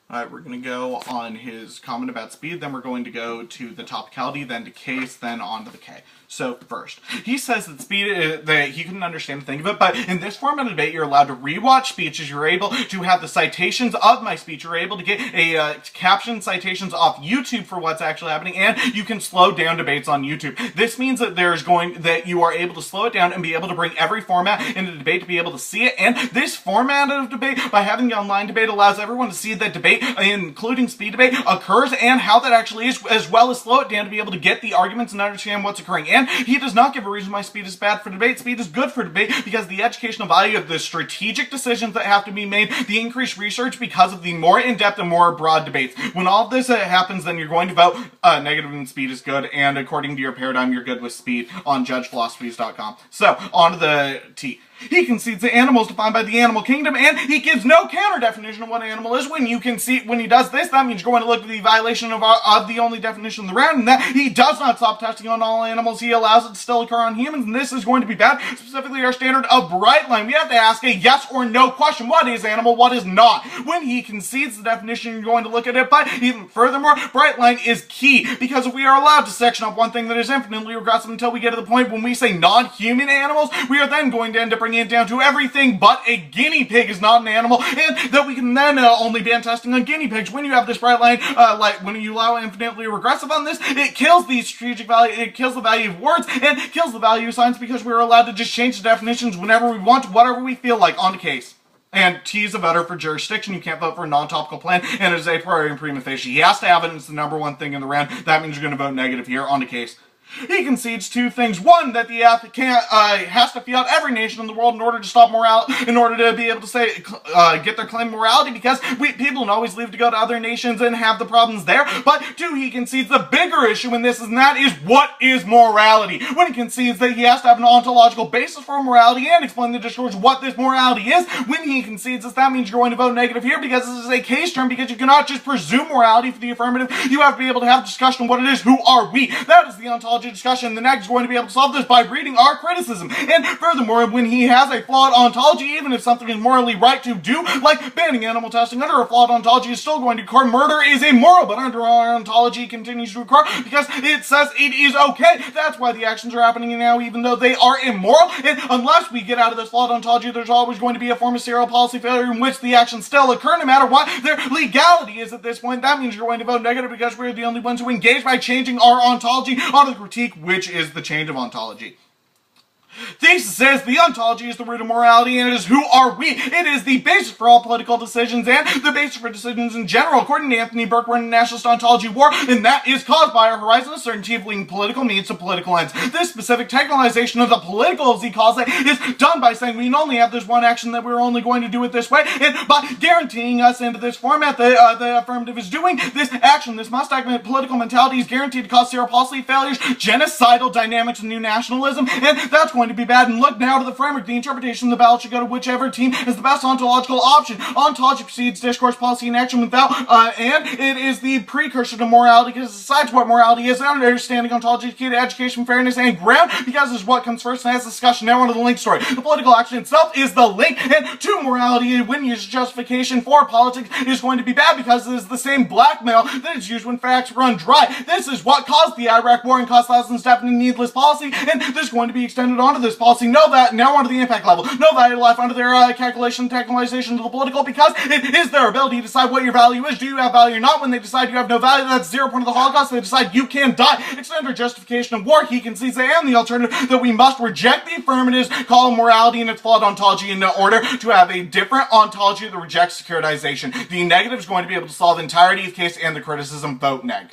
Alright, we're going to go on his comment about speed, then we're going to go to the topicality, then to case, then on to the K. So, first, he says that speed, that he couldn't understand the thing of it, but in this format of debate, you're allowed to rewatch speeches, you're able to have the citations of my speech, you're able to get a caption citations off YouTube for what's actually happening, and you can slow down debates on YouTube. This means that that you are able to slow it down and be able to bring every format into the debate to be able to see it, and this format of debate, by having the online debate, allows everyone to see that debate, including speed debate, occurs and how that actually is, as well as slow it down to be able to get the arguments and understand what's occurring. And he does not give a reason why speed is bad for debate. Speed is good for debate because the educational value of the strategic decisions that have to be made, the increased research because of the more in-depth and more broad debates. When all of this happens, then you're going to vote negative and speed is good, and according to your paradigm, you're good with speed on judgephilosophies.com. So, on to the T. He concedes that animal is defined by the animal kingdom, and he gives no counter definition of what an animal is. When he does this, that means you're going to look at the violation of the only definition of the round, and that he does not stop testing on all animals. He allows it to still occur on humans, and this is going to be bad. Specifically, our standard of bright line. We have to ask a yes or no question. What is animal? What is not? When he concedes the definition, you're going to look at it, but even furthermore, bright line is key, because we are allowed to section up one thing that is infinitely regressive until we get to the point when we say non-human animals, we are then going to end up bringing it down to everything but a guinea pig is not an animal, and that we can then only ban testing on guinea pigs. When you have this bright line, like when you allow infinitely regressive on this, it kills the strategic value, it kills the value of words, and kills the value of science, because we're allowed to just change the definitions whenever we want, whatever we feel like, on the case. And T is a voter for jurisdiction. You can't vote for a non-topical plan, and it is a priori and prima facie. He has to have it, and it's the number one thing in the round. That means you're going to vote negative here, on the case. He concedes two things. One, that the applicant has to fiat every nation in the world in order to stop morality, in order to be able to say, get their claim of morality, because people don't always leave to go to other nations and have the problems there. But two, he concedes the bigger issue in this, and that is, what is morality? When he concedes that he has to have an ontological basis for morality and explain the discourse what this morality is, when he concedes this, that means you're going to vote negative here, because this is a case term, because you cannot just presume morality for the affirmative. You have to be able to have a discussion on what it is. Who are we? That is the ontology discussion. The next is going to be able to solve this by reading our criticism. And furthermore, when he has a flawed ontology, even if something is morally right to do, like banning animal testing under a flawed ontology, is still going to occur. Murder is immoral, but under our ontology it continues to occur because it says it is okay. That's why the actions are happening now, even though they are immoral. And unless we get out of this flawed ontology, there's always going to be a form of serial policy failure in which the actions still occur, no matter what their legality is at this point. That means you're going to vote negative, because we're the only ones who engage by changing our ontology onto the critique, which is the change of ontology. Thesis says the ontology is the root of morality, and it is who are we. It is the basis for all political decisions and the basis for decisions in general. According to Anthony Burke, we're in a nationalist ontology war, and that is caused by our horizon of certainty of linking political means to political ends. This specific technicalization of the political, as he calls it, is done by saying we can only have this one action, that we're only going to do it this way, and by guaranteeing us into this format that the affirmative is doing, this action, this must-act political mentality is guaranteed to cause serial policy failures, genocidal dynamics, and new nationalism, and that's going to be bad. And look now to the framework. The interpretation of the ballot should go to whichever team is the best ontological option. Ontology precedes discourse, policy, and action without, and it is the precursor to morality, because it decides what morality is. Understanding ontology is key to education, fairness, and ground, because it's what comes first and has discussion. Now onto the link story. The political action itself is the link, and to morality, when used justification for politics, is going to be bad, because it is the same blackmail that is used when facts run dry. This is what caused the Iraq War and caused thousands of death and needless policy, and this is going to be extended onto this policy. Know that. Now onto the impact level. Know value of life under their calculation, technicalization to the political, because it is their ability to decide what your value is. Do you have value or not? When they decide you have no value, that's 0 point of the Holocaust. They decide you can die. Extend our justification of war. He concedes and the alternative that we must reject the affirmatives, call morality and its flawed ontology in order to have a different ontology that rejects securitization. The negative is going to be able to solve the entirety of the case and the criticism. Vote neg.